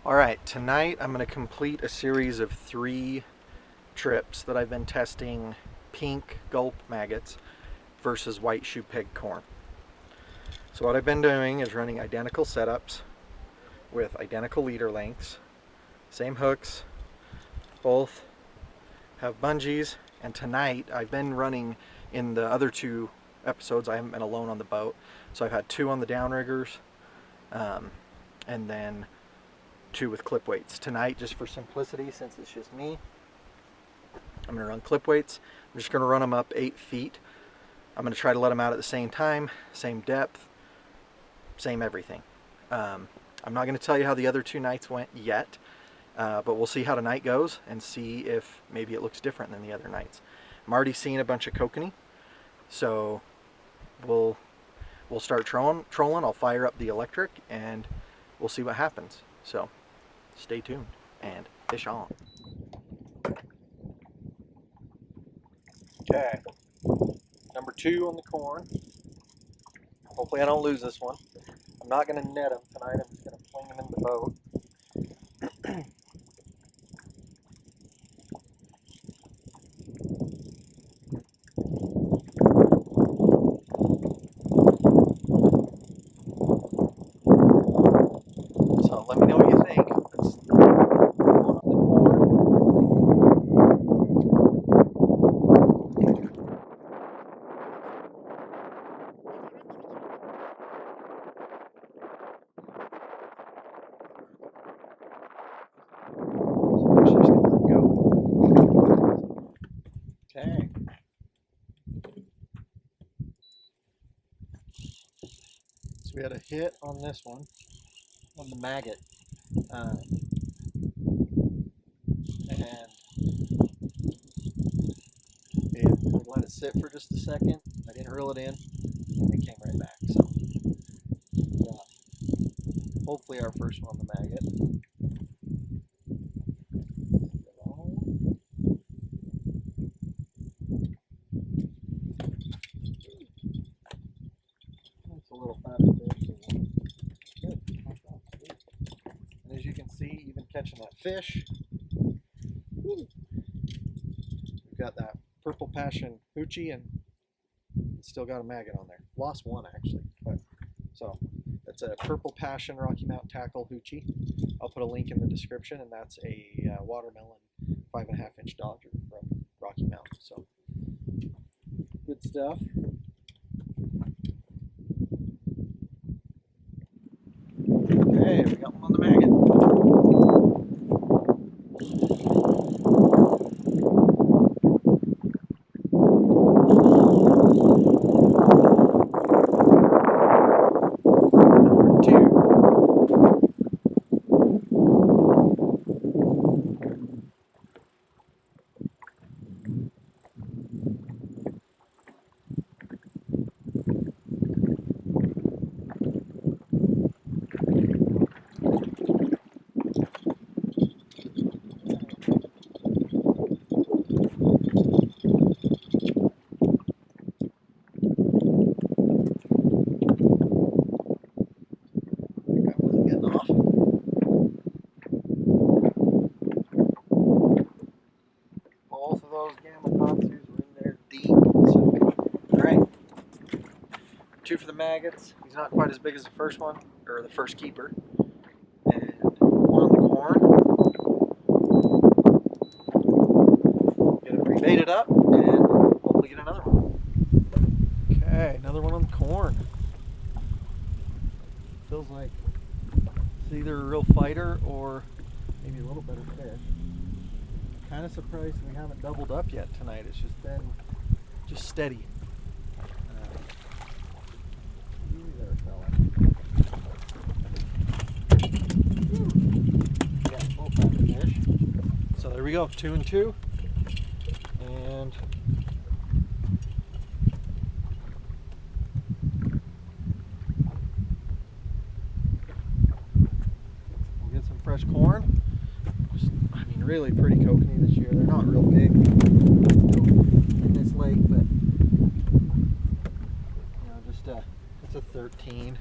Alright, tonight I'm going to complete a series of 3 trips that I've been testing pink gulp maggots versus white shoe peg corn. So what I've been doing is running identical setups with identical leader lengths, same hooks, both have bungees, and tonight I've been running, in the other 2 episodes I haven't been alone on the boat, so I've had 2 on the downriggers and then 2 with clip weights. Tonight, just for simplicity, since it's just me, I'm going to run clip weights. I'm just going to run them up 8 feet. I'm going to try to let them out at the same time, same depth, same everything. I'm not going to tell you how the other 2 nights went yet, but we'll see how tonight goes and see if maybe it looks different than the other nights. I'm already seeing a bunch of kokanee, so we'll start trolling. I'll fire up the electric and we'll see what happens. So stay tuned and fish on. Okay, number 2 on the corn. Hopefully I don't lose this one. I'm not going to net them tonight. I'm just going to fling them in the boat. So let me know what you think. Let's go on the corn. So just gonna let go. Okay. So we had a hit on this one, on the maggot. And yeah, we let it sit for just a second. I didn't reel it in, and it came right back. So hopefully our first one on the maggot. That's a little fatter fish. Good. And as you can see, even catching that fish, we've got that purple passion hoochie, and it's still got a maggot on there. Lost one actually, but so that's a purple passion Rocky Mountain tackle hoochie. I'll put a link in the description, and that's a watermelon 5.5-inch dodger from Rocky Mountain. So good stuff. Okay, we got one on the maggot. Two for the maggots. He's not quite as big as the first one, or the first keeper. And one on the corn. Get it rebaited up and hopefully get another one. Okay, another one on the corn. Feels like it's either a real fighter or maybe a little better fish. Kind of surprised we haven't doubled up yet tonight. It's just been steady. So there we go, 2 and 2, and we'll get some fresh corn. Just, I mean, really pretty kokanee this year. They're not real big in this lake, but you know, just it's a 13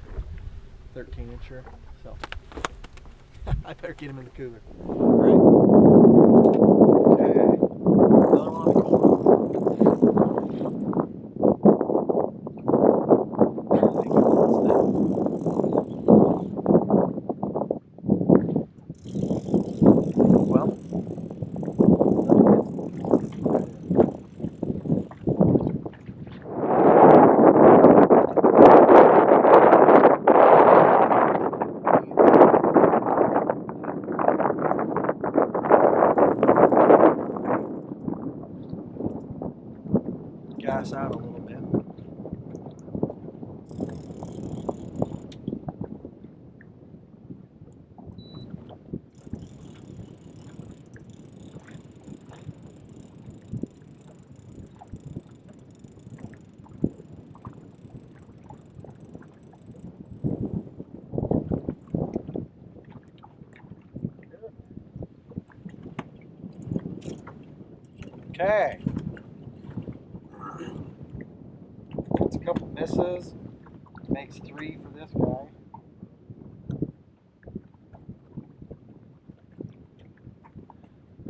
incher. So I better get him in the cooler. All right. Okay. Another one on the corner. Well. Gas out a little bit. Okay. Gets a couple misses. Makes 3 for this guy.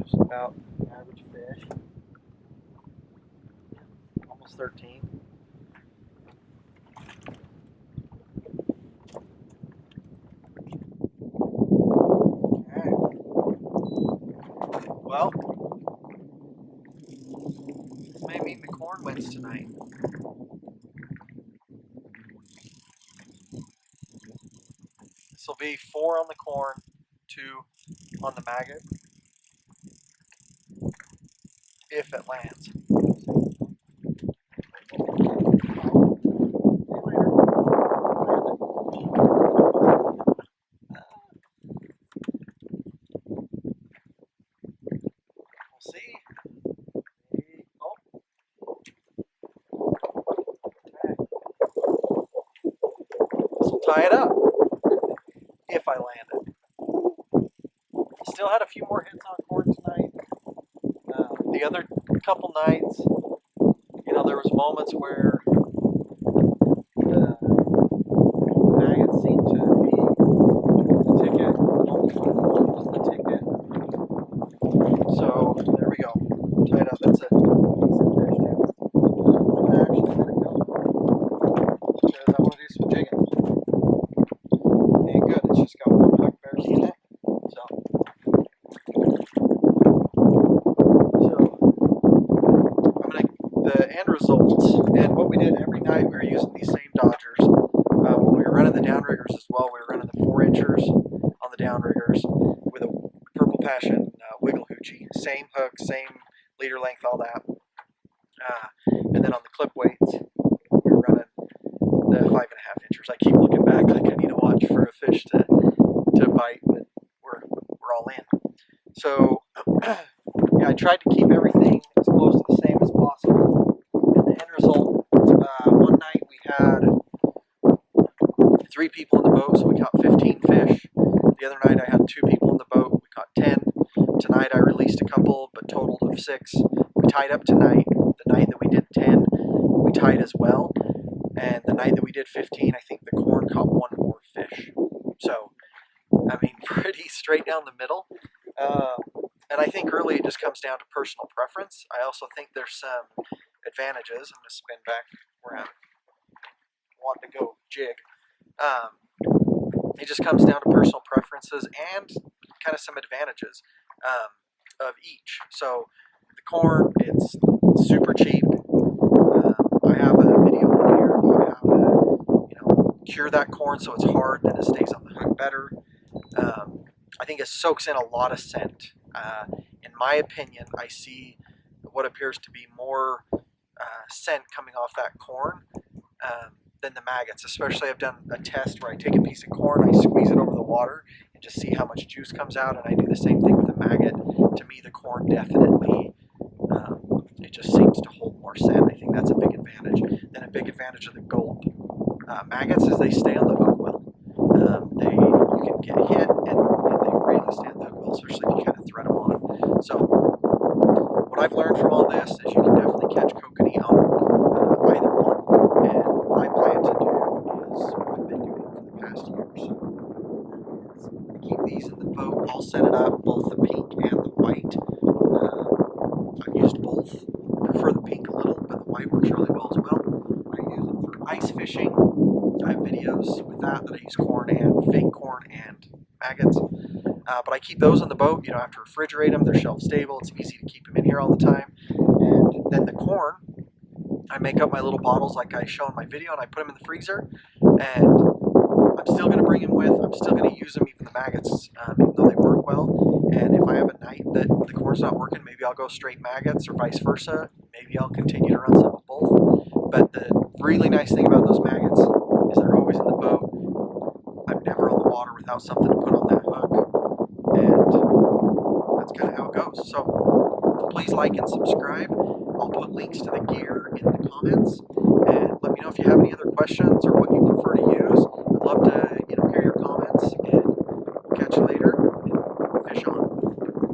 Just about average fish. Almost 13. Okay. Well, this may mean the corn wins tonight. This will be 4 on the corn, 2 on the maggot, if it lands. We'll see. Oh. Okay. This will tie it up, if I land it. Still had a few more hits on corn tonight. The other couple nights, there was moments where the maggots seemed to be the ticket, was the ticket. So there we go, tied up. That's a decent fish too. I'm gonna actually let it go because I want to do some jigging. Ain't good. It's just got one hook barely in it. The end results, and what we did every night, we were using these same dodgers. When we were running the downriggers as well, we were running the 4-inchers on the downriggers with a Purple Passion wiggle hoochie. Same hook, same leader length, all that. And then on the clip weights, we were running the 5.5-inchers. I keep looking back like I need to watch for a fish to bite, but we're all in. So yeah, I tried to keep everything as close to the same as possible. And the end result, one night we had 3 people in the boat, so we caught 15 fish. The other night I had 2 people in the boat, we caught 10. Tonight I released a couple, but totaled of 6. We tied up tonight. The night that we did 10, we tied as well. And the night that we did 15, I think the corn caught 1 more fish. So, I mean, pretty straight down the middle. And I think really it just comes down to personal preference. I also think there's some advantages. I'm going to spin back where I'm wanting to go jig. It just comes down to personal preferences and kind of some advantages of each. So the corn, it's super cheap. I have a video on here about how to cure that corn so it's hard, then it stays on the hook better. I think it soaks in a lot of scent. In my opinion, I see what appears to be more scent coming off that corn than the maggots. Especially I've done a test where I take a piece of corn, I squeeze it over the water and just see how much juice comes out, and I do the same thing with the maggot. To me, the corn definitely, it just seems to hold more scent. I think that's a big advantage. Then a big advantage of the gulp maggots is they stay on the hook well. You can get hit and they really stay on the hook well, especially if you kind of thread them on. So what I've learned from all this is you can definitely catch kokanee on either one, and what I plan to do is what I've been doing for the past year or so. Keep these these in the boat, I'll set it up, both the pink and the white. I've used both. I prefer the pink a little, but the white works really well as well. I use them for ice fishing. I have videos with that I use corn and fake corn and maggots. But I keep those on the boat. You don't have to refrigerate them. They're shelf stable. It's easy to keep them in here all the time. And then the corn, I make up my little bottles like I show in my video, and I put them in the freezer. And I'm still going to bring them with. I'm still going to use them, even the maggots, even though they work well. And if I have a night that the corn's not working, maybe I'll go straight maggots or vice versa. Maybe I'll continue to run some of both. But the really nice thing about those maggots is they're always in the boat. I'm never on the water without something to put on that hook. And that's kind of how it goes. So please like and subscribe. I'll put links to the gear in the comments. And let me know if you have any other questions or what you prefer to use. I'd love to